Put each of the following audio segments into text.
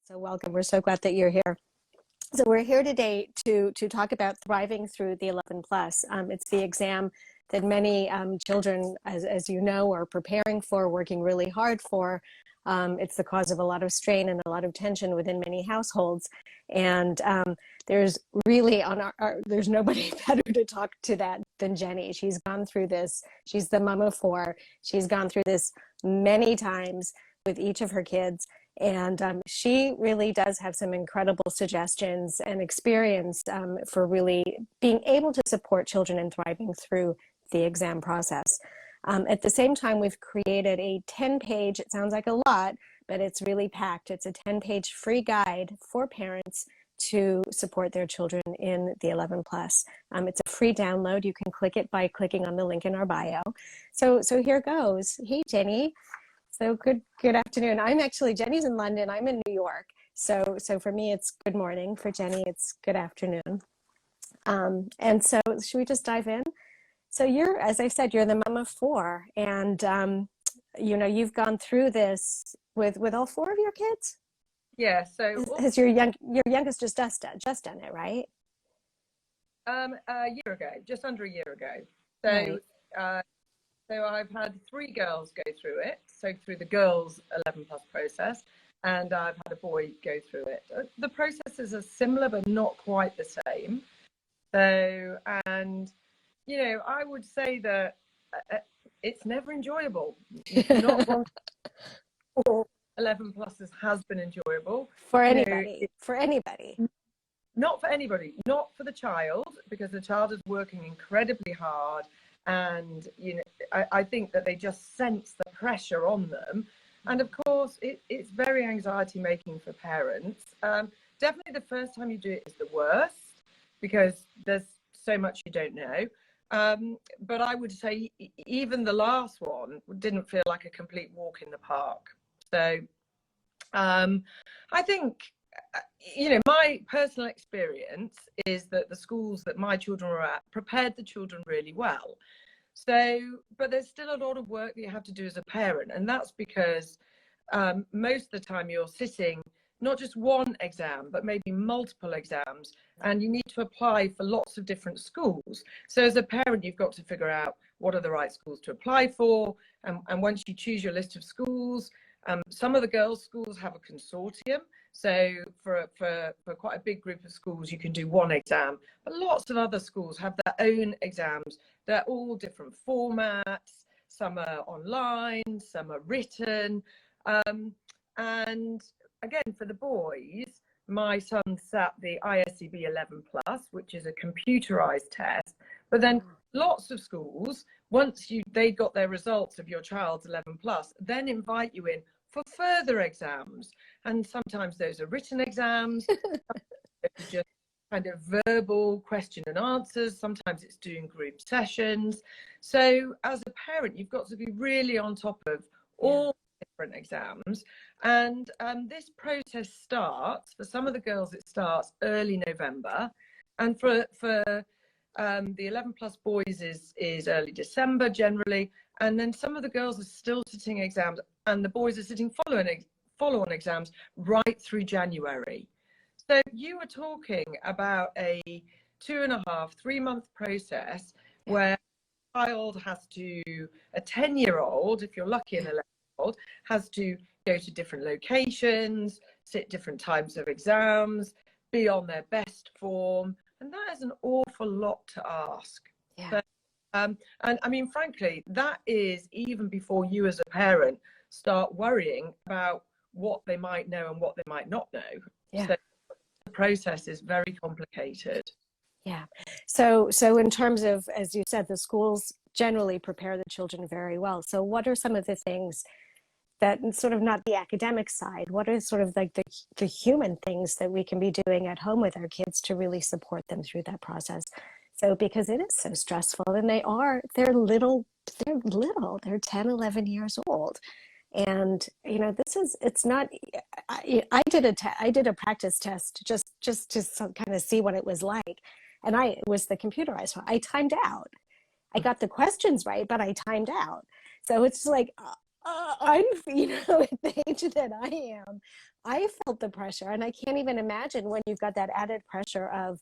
So welcome. We're so glad that you're here. So we're here today to talk about thriving through the 11 plus. It's the exam that many children, as you know, are preparing for, working really hard for. It's the cause of a lot of strain and a lot of tension within many households. And there's really there's nobody better to talk to that than Jenny. She's gone through this. She's the mom of four. She's gone through this many times with each of her kids. And she really does have some incredible suggestions and experience for really being able to support children in thriving through the exam process. At the same time, we've created a 10-page, it sounds like a lot, but it's really packed. It's a 10-page free guide for parents to support their children in the 11 plus. It's a free download. You can click it by clicking on the link in our bio. So here goes. Hey, Jenny. So good afternoon. Jenny's in London. I'm in New York. So for me, it's good morning. For Jenny, it's good afternoon. And so should we just dive in? So as I said, you're the mom of four, and you've gone through this with all four of your kids. Yeah. So has your youngest just done it, right? A year ago, just under a year ago. So. Right. So I've had three girls go through it, so through the girls 11 plus process, and I've had a boy go through it. The processes are similar, but not quite the same. So, and, I would say that it's never enjoyable. Not one for 11 pluses has been enjoyable. For anybody. Not for anybody, not for the child, because the child is working incredibly hard. And, I think that they just sense the pressure on them. And of course, it's very anxiety making for parents. Definitely the first time you do it is the worst because there's so much you don't know. But I would say even the last one didn't feel like a complete walk in the park. So I think, my personal experience is that the schools that my children were at prepared the children really well. So, but there's still a lot of work that you have to do as a parent. And that's because most of the time you're sitting not just one exam, but maybe multiple exams, and you need to apply for lots of different schools. So as a parent, you've got to figure out what are the right schools to apply for. And once you choose your list of schools, some of the girls' schools have a consortium. So for quite a big group of schools, you can do one exam. But lots of other schools have their own exams. They're all different formats. Some are online, some are written. And again, for the boys, my son sat the ISCB 11 plus, which is a computerized test. But then lots of schools, once they got their results of your child's 11 plus, then invite you in for further exams. And sometimes those are written exams, just kind of verbal question and answers. Sometimes it's doing group sessions. So as a parent, you've got to be really on top of all different exams. And this process starts, for some of the girls, it starts early November. And for the 11 plus boys is early December generally. And then some of the girls are still sitting exams and the boys are sitting follow-on exams right through January. So you were talking about a 2.5, 3 month process where a child has to, a 10-year-old, if you're lucky, an 11-year-old, has to go to different locations, sit different types of exams, be on their best form. And that is an awful lot to ask. Yeah. So, and I mean, frankly, that is even before you as a parent start worrying about what they might know and what they might not know. Yeah. So the process is very complicated. Yeah. So in terms of, as you said, the schools generally prepare the children very well. So what are some of the things that, sort of not the academic side, what are sort of like the human things that we can be doing at home with our kids to really support them through that process? So because it is so stressful, and they're little, they're 10, 11 years old. And, it's not, I did a practice test just to kind of see what it was like. And it was the computerized one. I timed out. I got the questions right, but I timed out. So it's like, I'm, at the age that I am, I felt the pressure, and I can't even imagine when you've got that added pressure of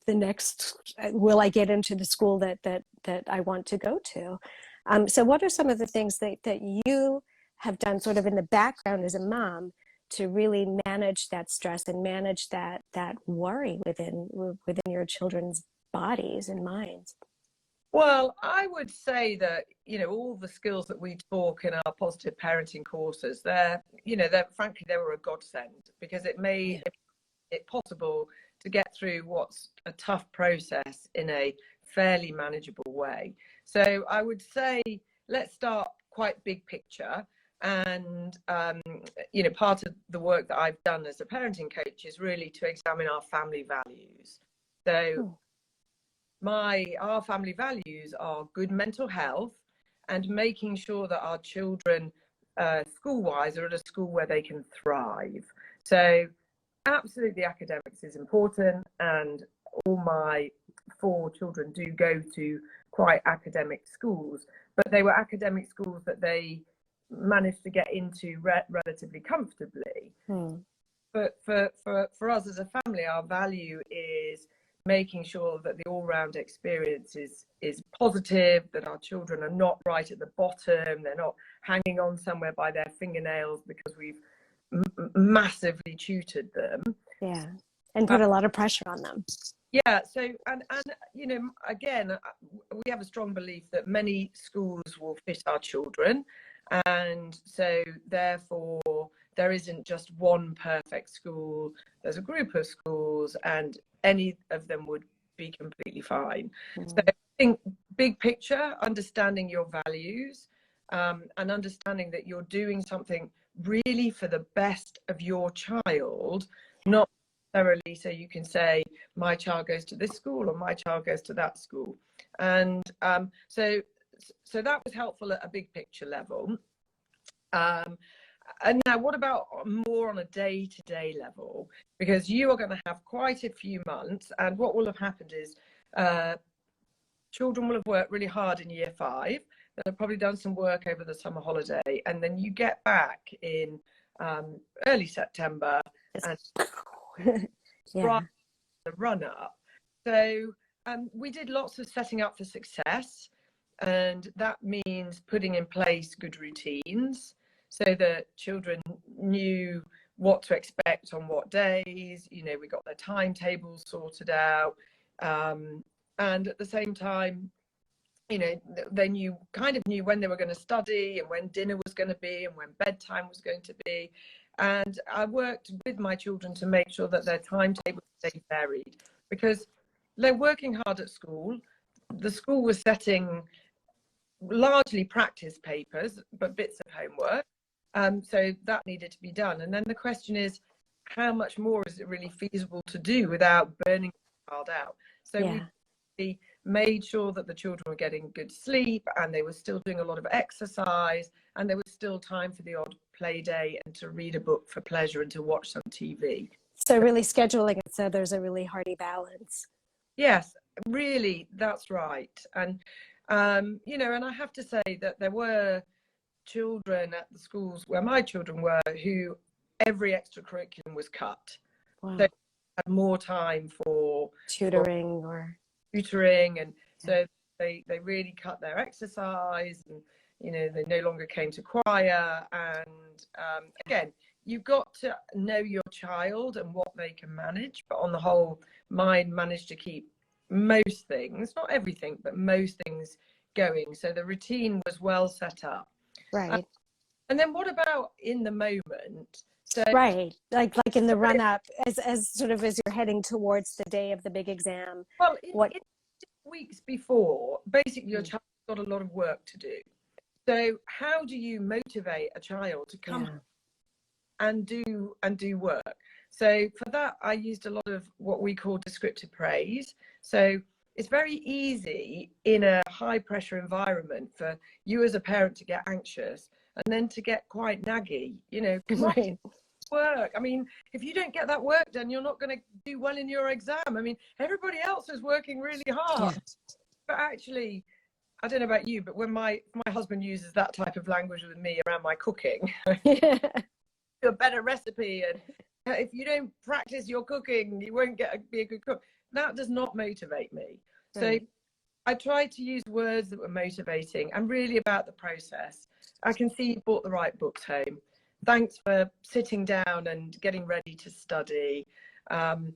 the next, will I get into the school that I want to go to? So what are some of the things that you have done sort of in the background as a mom to really manage that stress and manage that worry within your children's bodies and minds? Well, I would say that, all the skills that we talk in our positive parenting courses, they're frankly, they were a godsend because it Yeah. made it possible to get through what's a tough process in a fairly manageable way. So I would say, let's start quite big picture. And, part of the work that I've done as a parenting coach is really to examine our family values. So Hmm. our family values are good mental health and making sure that our children school-wise are at a school where they can thrive. So absolutely academics is important, and all my 4 children do go to quite academic schools, but they were academic schools that they managed to get into relatively comfortably. Hmm. But for us as a family, our value is making sure that the all-round experience is positive, that our children are not right at the bottom, they're not hanging on somewhere by their fingernails because we've massively tutored them. Yeah. And put a lot of pressure on them. Yeah, so and again, we have a strong belief that many schools will fit our children, and so therefore there isn't just one perfect school. There's a group of schools, and any of them would be completely fine. So I think big picture, understanding your values, and understanding that you're doing something really for the best of your child, not necessarily so you can say my child goes to this school or my child goes to that school. And so that was helpful at a big picture level. And now what about more on a day-to-day level? Because you are going to have quite a few months, and what will have happened is children will have worked really hard in year 5. They'll have probably done some work over the summer holiday, and then you get back in early September and Yeah. right the run up. So we did lots of setting up for success, and that means putting in place good routines so that children knew what to expect on what days. We got their timetables sorted out, and at the same time, they kind of knew when they were going to study and when dinner was going to be and when bedtime was going to be. And I worked with my children to make sure that their timetable stayed varied, because they're working hard at school. The school was setting largely practice papers, but bits of homework. So that needed to be done. And then the question is, how much more is it really feasible to do without burning the child out? So Yeah. we made sure that the children were getting good sleep, and they were still doing a lot of exercise, and there was still time for the odd play day and to read a book for pleasure and to watch some TV. So really scheduling it so there's a really hearty balance. Yes, really, that's right. And and I have to say that there were children at the schools where my children were who every extracurriculum was cut. Wow. So they had more time for Tutoring or tutoring, and yeah. so they really cut their exercise, and they no longer came to choir. And again, you've got to know your child and what they can manage, but on the whole, mine managed to keep most things, not everything, but most things going. So the routine was well set up. Right. And then what about in the moment? So Right. Like in the run up as sort of as you're heading towards the day of the big exam. well, What in weeks before, basically your child's got a lot of work to do. So how do you motivate a child to come yeah. and do work? So for that, I used a lot of what we call descriptive praise. So it's very easy in a high pressure environment for you as a parent to get anxious and then to get quite naggy, come on, Right. work. I mean, if you don't get that work done, you're not going to do well in your exam. I mean, everybody else is working really hard, Yeah. but actually I don't know about you, but when my husband uses that type of language with me around my cooking, a better recipe, and if you don't practice your cooking, you won't be a good cook. That does not motivate me. Right. So I tried to use words that were motivating and really about the process. I can see you brought the right books home. Thanks for sitting down and getting ready to study. And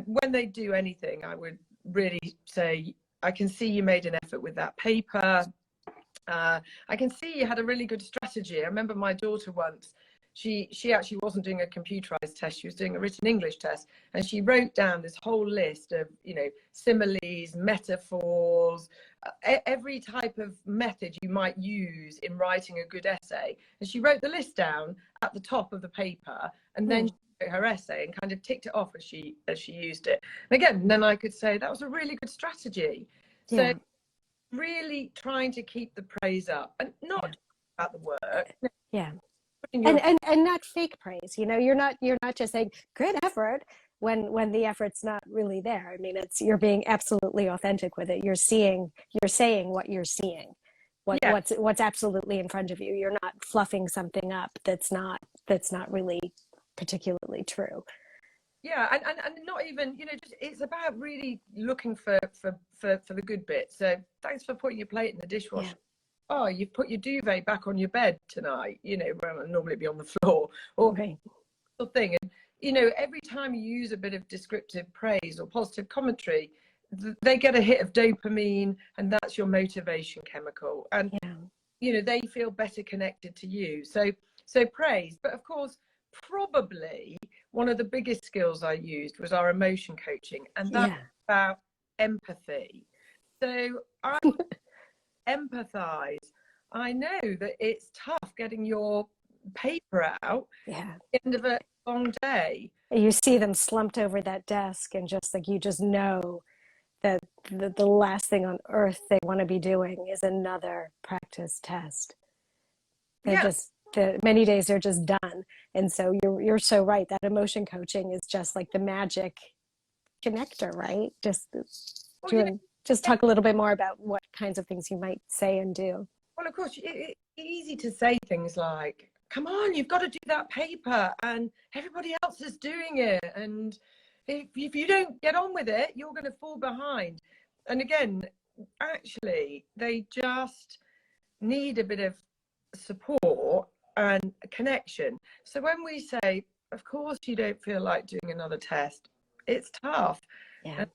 when they do anything, I would really say, I can see you made an effort with that paper. I can see you had a really good strategy. I remember my daughter once, she actually wasn't doing a computerized test, she was doing a written English test, and she wrote down this whole list of, you know, similes, metaphors, every type of method you might use in writing a good essay, and she wrote the list down at the top of the paper, and then she wrote her essay and kind of ticked it off as she used it. And again, then I could say that was a really good strategy. So really trying to keep the praise up, and not about the work. Yeah. And not fake praise. You know, you're not just saying good effort when the effort's not really there. I mean, you're being absolutely authentic with it. You're saying what you're seeing, what's absolutely in front of you. You're not fluffing something up that's not really particularly true. Yeah, and not even, you know, just it's about really looking for the good bit. So thanks for putting your plate in the dishwasher. Yeah. Oh, you've put your duvet back on your bed tonight, you know, where it'll normally be on the floor, or thing. And, you know, every time you use a bit of descriptive praise or positive commentary, they get a hit of dopamine, and that's your motivation chemical. And, you know, they feel better connected to you. So praise. But of course, probably one of the biggest skills I used was our emotion coaching, and that's about empathy. So I empathize. I know that it's tough getting your paper out at the end of a long day. You see them slumped over that desk, and just like, you just know that the last thing on earth they want to be doing is another practice test. Many days they're just done. And so you're so right. That emotion coaching is just like the magic connector, right? Just talk a little bit more about what kinds of things you might say and do. Well, of course, it's easy to say things like, come on, you've got to do that paper, and everybody else is doing it. And if you don't get on with it, you're going to fall behind. And again, actually, they just need a bit of support and connection. So when we say, of course you don't feel like doing another test, it's tough. And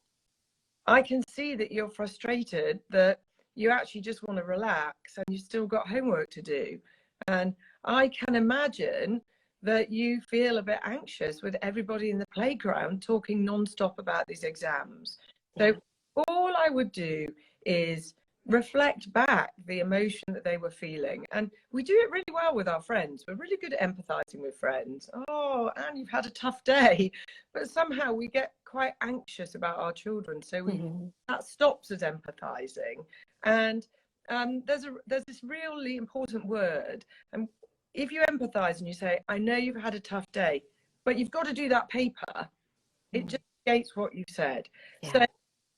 I can see that you're frustrated, that you actually just want to relax, and you've still got homework to do. And I can imagine that you feel a bit anxious with everybody in the playground talking nonstop about these exams. So all I would do is reflect back the emotion that they were feeling. And we do it really well with our friends. We're really good at empathizing with friends. Oh, Anne, you've had a tough day. But somehow we get quite anxious about our children. So that stops us empathizing. And there's this really important word. And if you empathize and you say, I know you've had a tough day, but you've got to do that paper, it just negates what you've said. So,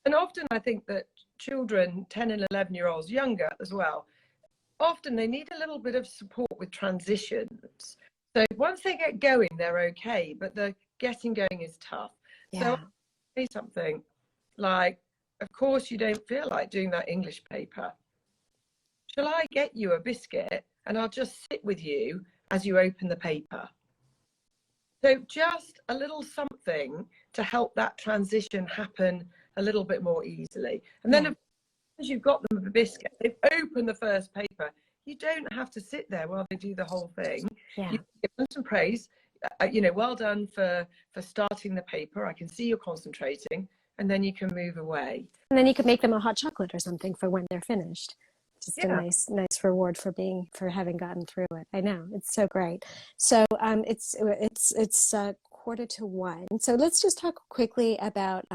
and often I think that children, 10 and 11-year-olds, younger as well, often they need a little bit of support with transitions. So once they get going, they're okay, but the getting going is tough. So I'll say something like, of course you don't feel like doing that English paper. Shall I get you a biscuit and I'll just sit with you as you open the paper? So just a little something to help that transition happen a little bit more easily. And then as you've got them a biscuit, they've opened the first paper, you don't have to sit there while they do the whole thing. You give them some praise, you know, well done for starting the paper, I can see you're concentrating, and then you can move away. And then you could make them a hot chocolate or something for when they're finished. Just a nice reward for having gotten through it. I know, it's so great. So it's 1:45. So let's just talk quickly about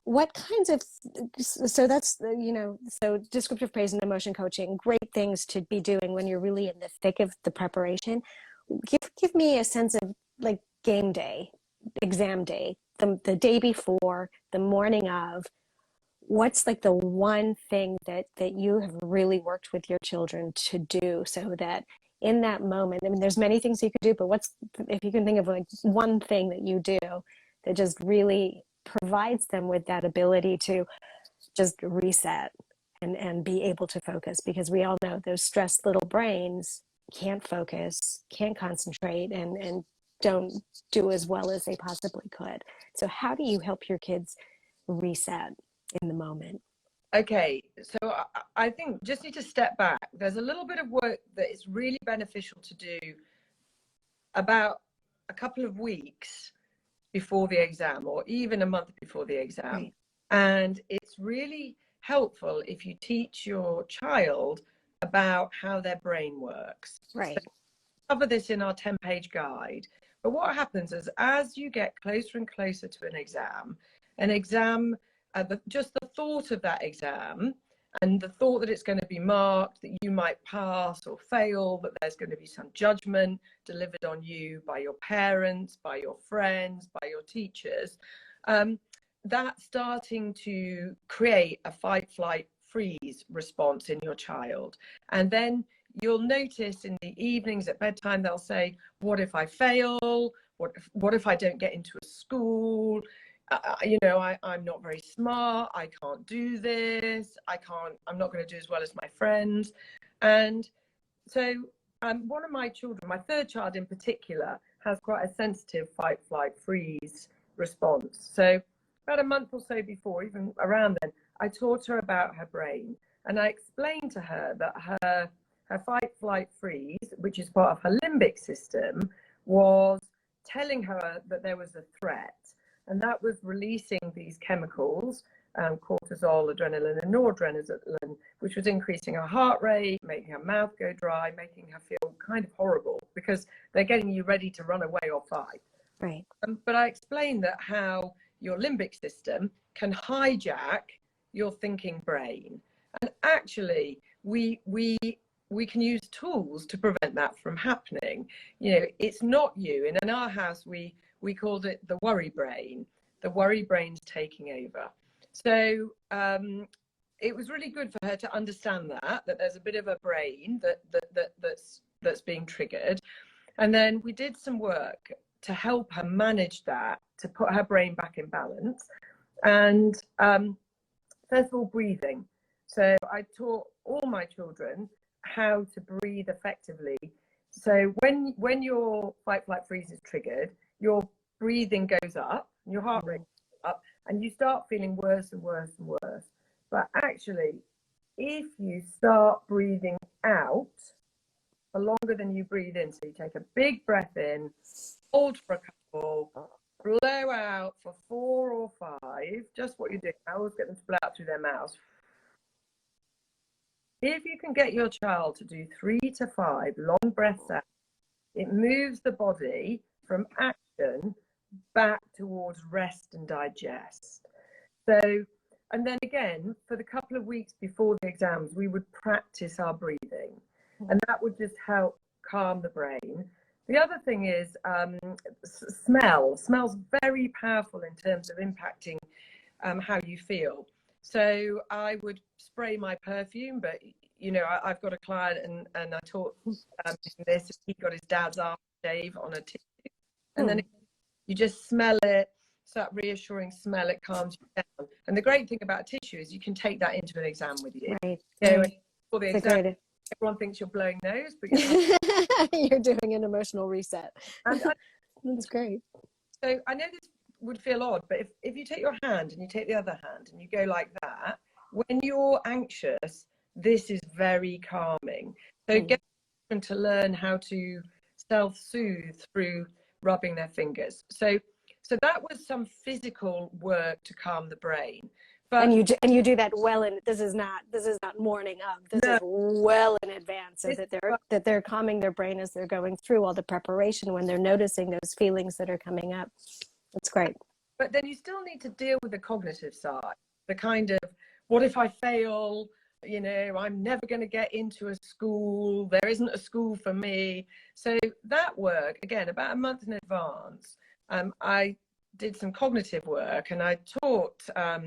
what kinds of, so that's, you know, so descriptive praise and emotion coaching, great things to be doing when you're really in the thick of the preparation. Give me a sense of like game day, exam day, the day before, the morning of. what's like the one thing that you have really worked with your children to do so that in that moment, I mean, there's many things you could do, but what's, if you can think of like one thing that you do that just really provides them with that ability to just reset and be able to focus, because we all know those stressed little brains can't focus, can't concentrate, and don't do as well as they possibly could. So how do you help your kids reset in the moment? Okay, so I think just need to step back. There's a little bit of work that is really beneficial to do about a couple of weeks before the exam, or even a month before the exam. Right. And it's really helpful if you teach your child about how their brain works. Right. So cover this in our 10-page guide. But what happens is, as you get closer and closer to an exam, just the thought of that exam and the thought that it's going to be marked, that you might pass or fail, that there's going to be some judgment delivered on you by your parents, by your friends, by your teachers, that's starting to create a fight, flight, freeze response in your child. And then you'll notice in the evenings at bedtime, they'll say, what if I fail? What if I don't get into a school? I'm not very smart. I can't do this. I'm not going to do as well as my friends. And so one of my children, my third child in particular, has quite a sensitive fight, flight, freeze response. So about a month or so before, even around then, I taught her about her brain. And I explained to her that her fight, flight, freeze, which is part of her limbic system, was telling her that there was a threat. And that was releasing these chemicals, cortisol, adrenaline, and noradrenaline, which was increasing her heart rate, making her mouth go dry, making her feel kind of horrible, because they're getting you ready to run away or fight. Right. But I explained that how your limbic system can hijack your thinking brain. And actually, we can use tools to prevent that from happening. It's not you. And in our house, we called it the worry brain. The worry brain's taking over. So it was really good for her to understand that there's a bit of a brain that's being triggered. And then we did some work to help her manage that, to put her brain back in balance. And first of all, breathing. So I taught all my children how to breathe effectively. So when your fight, flight, freeze is triggered, your breathing goes up, your heart rate goes up, and you start feeling worse and worse and worse. But actually, if you start breathing out for longer than you breathe in, so you take a big breath in, hold for a couple, blow out for 4 or 5, just what you do. I always get them to blow out through their mouths. If you can get your child to do 3 to 5 long breaths out, it moves the body from action back towards rest and digest. So, and then again, for the couple of weeks before the exams, we would practice our breathing, and that would just help calm the brain. The other thing is smell. Smell's very powerful in terms of impacting how you feel. So I would spray my perfume, but I've got a client and I taught him this. He got his dad's aftershave on a tissue, and then you just smell it. So that reassuring smell, it calms you down. And the great thing about tissue is you can take that into an exam with you. Right. For the exam, everyone thinks you're blowing nose, but you're doing an emotional reset. That's great. So I know this would feel odd, but if you take your hand and you take the other hand and you go like that, when you're anxious, this is very calming. So get them to learn how to self-soothe through rubbing their fingers. So that was some physical work to calm the brain. But and you do that well, and this is not morning of. This is well in advance, so that they're calming their brain as they're going through all the preparation, when they're noticing those feelings that are coming up. That's great. But then you still need to deal with the cognitive side, the kind of, what if I fail? I'm never going to get into a school. There isn't a school for me. So that work, again, about a month in advance, I did some cognitive work, and I taught,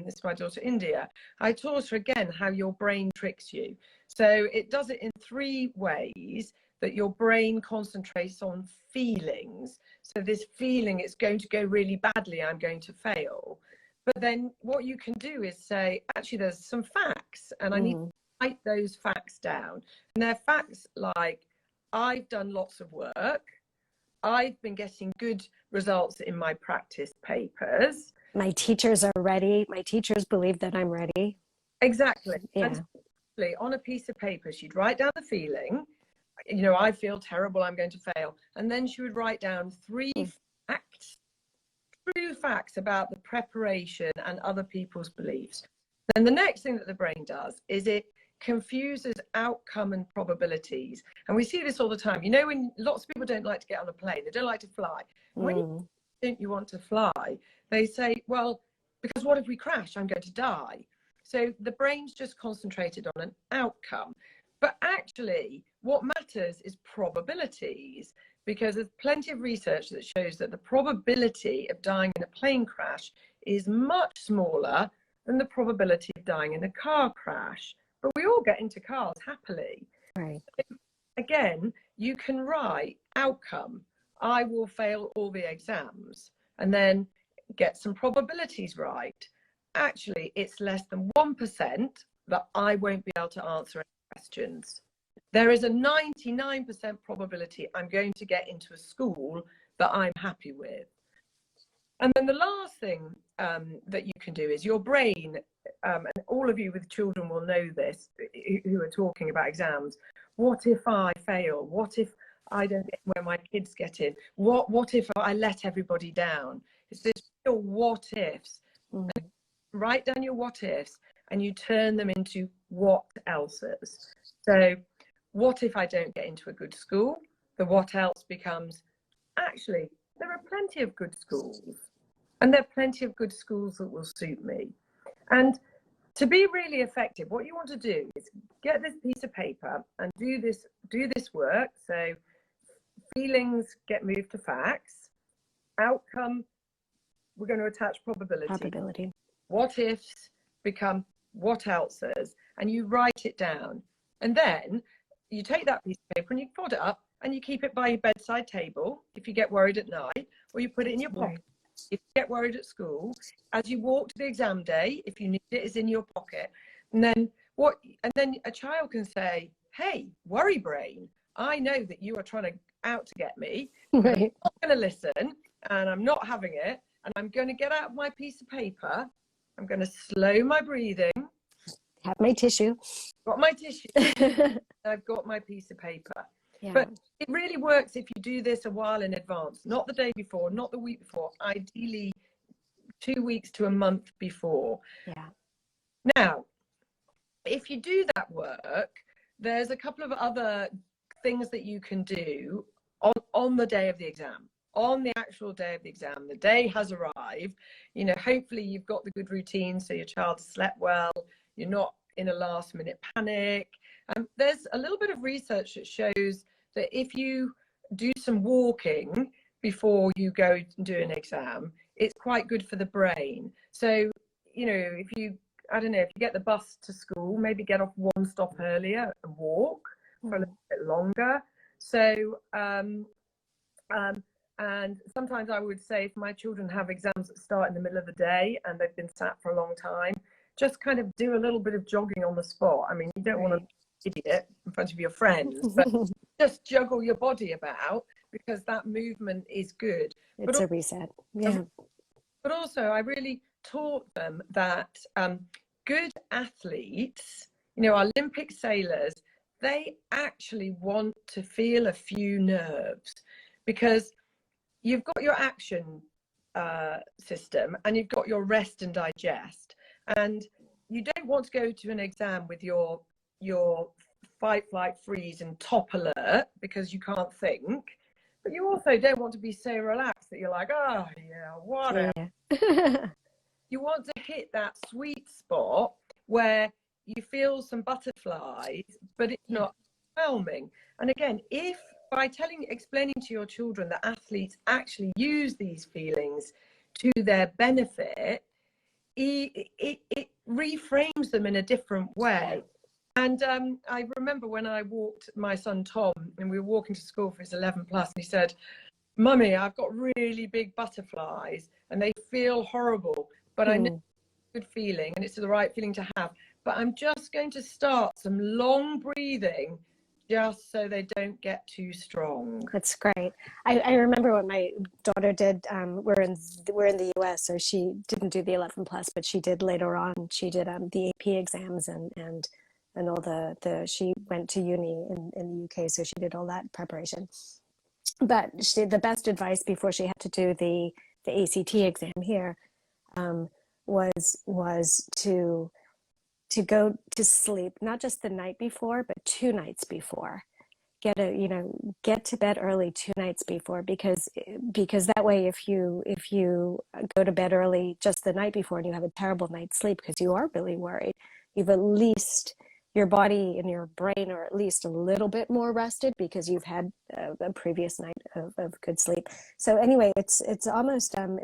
this is my daughter India, I taught her again how your brain tricks you. So it does it in 3 ways: that your brain concentrates on feelings. So this feeling, it's going to go really badly, I'm going to fail. But then what you can do is say, actually, there's some facts, and I need to write those facts down. And they're facts like, I've done lots of work, I've been getting good results in my practice papers. My teachers are ready. My teachers believe that I'm ready. Exactly. Yeah. And on a piece of paper, she'd write down the feeling, you know, I feel terrible, I'm going to fail. And then she would write down 3 facts, true facts about the preparation and other people's beliefs. Then the next thing that the brain does is it confuses outcome and probabilities. And we see this all the time. You know, when lots of people don't like to get on a plane, they don't like to fly. And when you don't you want to fly, they say, well, because what if we crash? I'm going to die. So the brain's just concentrated on an outcome. But actually, what matters is probabilities, because there's plenty of research that shows that the probability of dying in a plane crash is much smaller than the probability of dying in a car crash. But we all get into cars happily. Right. Again, you can write outcome. I will fail all the exams, and then get some probabilities right. Actually, it's less than 1% that I won't be able to answer any questions. There is a 99% probability I'm going to get into a school that I'm happy with. And then the last thing that you can do is your brain, and all of you with children will know this, who are talking about exams. What if I fail? What if I don't get where my kids get in? What if I let everybody down? It's this real what ifs. Write down your what ifs and you turn them into what else's. So what if I don't get into a good school? The what else becomes, actually, there are plenty of good schools, and there are plenty of good schools that will suit me. And to be really effective, what you want to do is get this piece of paper and do this work. So feelings get moved to facts. Outcome, we're going to attach probability. What ifs become what else's, and you write it down. And then you take that piece of paper and you fold it up and you keep it by your bedside table if you get worried at night, or you put it in your pocket if you get worried at school. As you walk to the exam day, if you need it, it's in your pocket. And then a child can say, hey, worry brain, I know that you are trying to get me. Right. I'm not going to listen, and I'm not having it, and I'm going to get out my piece of paper. I'm going to slow my breathing. Have my tissue. Got my tissue. I've got my piece of paper. Yeah. But it really works if you do this a while in advance, not the day before, not the week before, ideally 2 weeks to a month before. Yeah. Now, if you do that work, there's a couple of other things that you can do on the day of the exam. On the actual day of the exam, the day has arrived. You know, hopefully you've got the good routine, so your child has slept well, you're not in a last minute panic. There's a little bit of research that shows that if you do some walking before you go and do an exam, it's quite good for the brain. So, you know, if you get the bus to school, maybe get off 1 stop earlier and walk for a little bit longer. So, and sometimes I would say, if my children have exams that start in the middle of the day and they've been sat for a long time, just kind of do a little bit of jogging on the spot. I mean, you don't want to be an idiot in front of your friends, but just juggle your body about, because that movement is good. It's a reset. Yeah. But also, I really taught them that good athletes, you know, Olympic sailors, they actually want to feel a few nerves, because you've got your action system and you've got your rest and digest, and you don't want to go to an exam with your fight, flight, freeze and top alert because you can't think, but you also don't want to be so relaxed that you're like, oh yeah, whatever. Yeah. You want to hit that sweet spot where you feel some butterflies, but it's not overwhelming. And again, if by explaining to your children that athletes actually use these feelings to their benefit, it reframes them in a different way. And I remember when I walked my son Tom, and we were walking to school for his 11 plus, and he said, "Mummy, I've got really big butterflies and they feel horrible, but I know it's a good feeling and it's the right feeling to have. But I'm just going to start some long breathing just so they don't get too strong." That's great. I remember what my daughter did. We're in the US, so she didn't do the 11 plus, but she did later on. She did the AP exams and all the she went to uni in the UK, so she did all that preparation. But the best advice before she had to do the ACT exam here was to go to sleep, not just the night before, but 2 nights before. Get to bed early 2 nights before, because that way, if you go to bed early just the night before and you have a terrible night's sleep because you are really worried, you've at least, your body and your brain are at least a little bit more rested because you've had a previous night of good sleep. So anyway, it's almost 1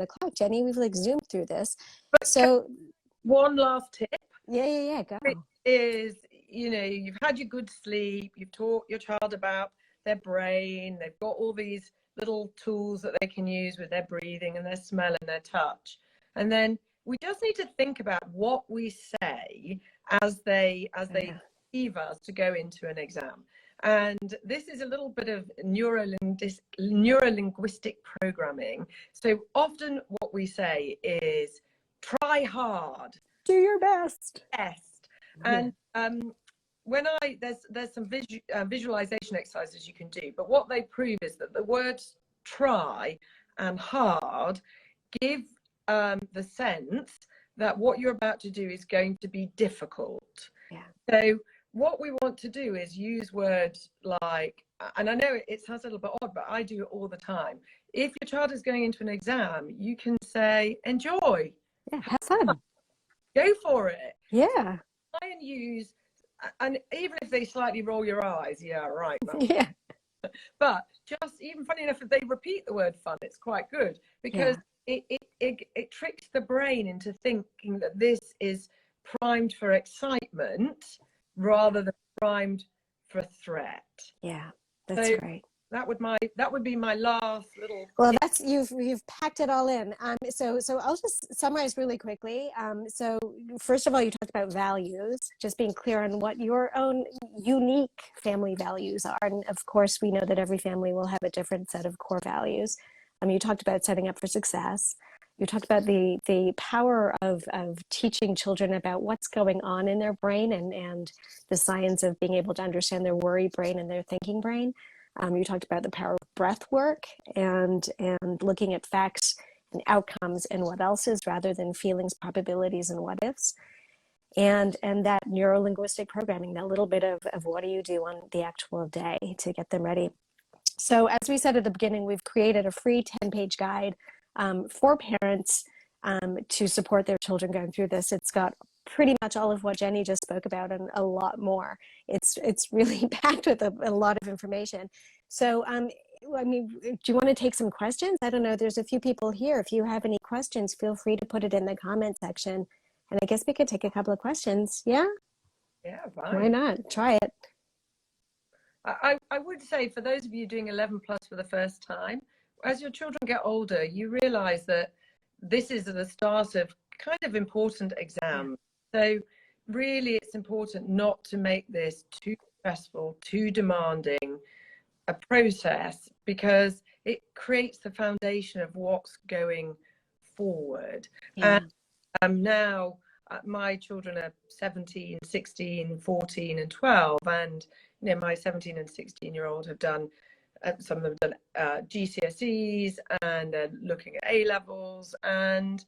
o'clock, Jenny. We've like zoomed through this. But So one last tip. Yeah, go. Is, you've had your good sleep, you've taught your child about their brain, they've got all these little tools that they can use with their breathing and their smell and their touch. And then we just need to think about what we say as they leave us to go into an exam. And this is a little bit of neurolinguistic programming. So often what we say is, try hard. Do your best. Best. And there's some visualization exercises you can do, but what they prove is that the words try and hard give the sense that what you're about to do is going to be difficult. Yeah. So what we want to do is use words like, and I know it sounds a little bit odd, but I do it all the time. If your child is going into an exam, you can say, enjoy. Yeah, have fun. Go for it. Yeah. Try and use, and even if they slightly roll your eyes, yeah, right, Mum. Yeah. But just even funny enough, if they repeat the word fun, it's quite good, because it tricks the brain into thinking that this is primed for excitement rather than primed for threat. Yeah, that's great. That would be my last little. Well, that's you've packed it all in. So I'll just summarize really quickly. So first of all, you talked about values, just being clear on what your own unique family values are. And of course, we know that every family will have a different set of core values. You talked about setting up for success. You talked about the power of teaching children about what's going on in their brain and the science of being able to understand their worry brain and their thinking brain. You talked about the power of breath work and looking at facts and outcomes and what else is rather than feelings, probabilities, and what ifs. And that neurolinguistic programming, that little bit of what do you do on the actual day to get them ready. So as we said at the beginning, we've created a free 10-page guide for parents to support their children going through this. It's got pretty much all of what Jenny just spoke about and a lot more. It's really packed with a lot of information. So, I mean, do you want to take some questions? I don't know. There's a few people here. If you have any questions, feel free to put it in the comment section. And I guess we could take a couple of questions. Yeah? Yeah, fine. Why not? Try it. I would say, for those of you doing 11 plus for the first time, as your children get older, you realize that this is the start of kind of important exams. So really, it's important not to make this too stressful, too demanding a process, because it creates the foundation of what's going forward. Yeah. And now my children are 17, 16, 14 and 12, and my 17 and 16-year-old have done, some of them have done GCSEs and looking at A levels, and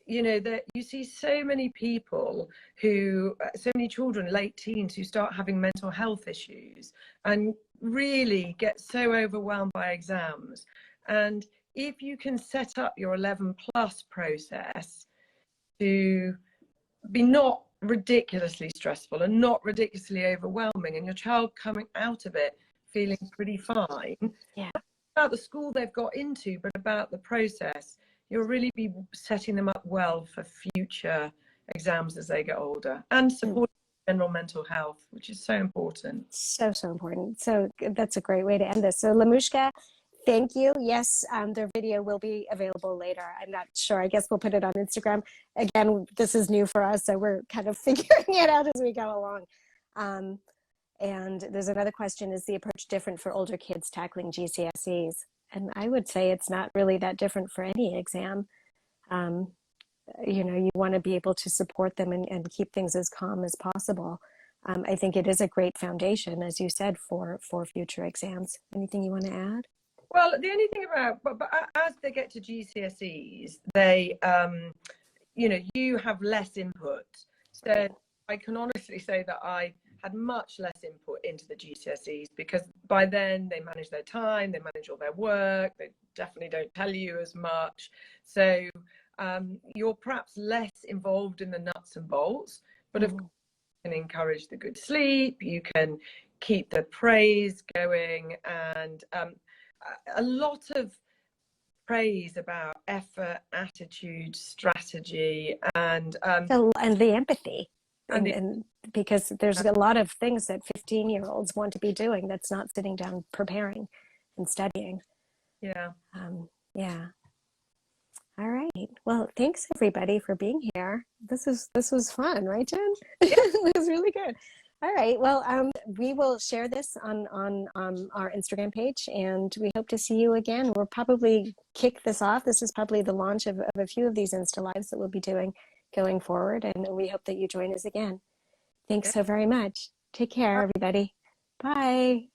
that you see so many people so many children, late teens, who start having mental health issues and really get so overwhelmed by exams. And if you can set up your 11 plus process to be not ridiculously stressful and not ridiculously overwhelming, and your child coming out of it feeling pretty fine, Yeah. about the school they've got into, but about the process, you'll really be setting them up well for future exams as they get older, and support general mental health, which is so important. So, so important. So that's a great way to end this. So Lamushka, thank you. Yes, their video will be available later. I'm not sure. I guess we'll put it on Instagram. Again, this is new for us, so we're kind of figuring it out as we go along. And there's another question, is the approach different for older kids tackling GCSEs? And I would say it's not really that different for any exam. You know, you want to be able to support them and keep things as calm as possible. I think it is a great foundation, as you said, for future exams. Anything you want to add? Well, the only thing about, but as they get to GCSEs, they, you know, you have less input. So I can honestly say that I had much less input into the GCSEs, because by then they manage their time, they manage all their work, they definitely don't tell you as much. So you're perhaps less involved in the nuts and bolts, but of course you can encourage the good sleep, you can keep the praise going, and a lot of praise about effort, attitude, strategy, and the empathy. and And because there's a lot of things that 15-year-olds want to be doing that's not sitting down preparing and studying. yeah. Yeah. All right. Well, thanks everybody for being here. This was fun, right, Jen? It was really good. All right. Well, we will share this on our Instagram page, and we hope to see you again. We'll probably kick this off. This is probably the launch of a few of these Insta Lives that we'll be doing going forward, and we hope that you join us again. Thanks so very much. Take care, everybody. Bye.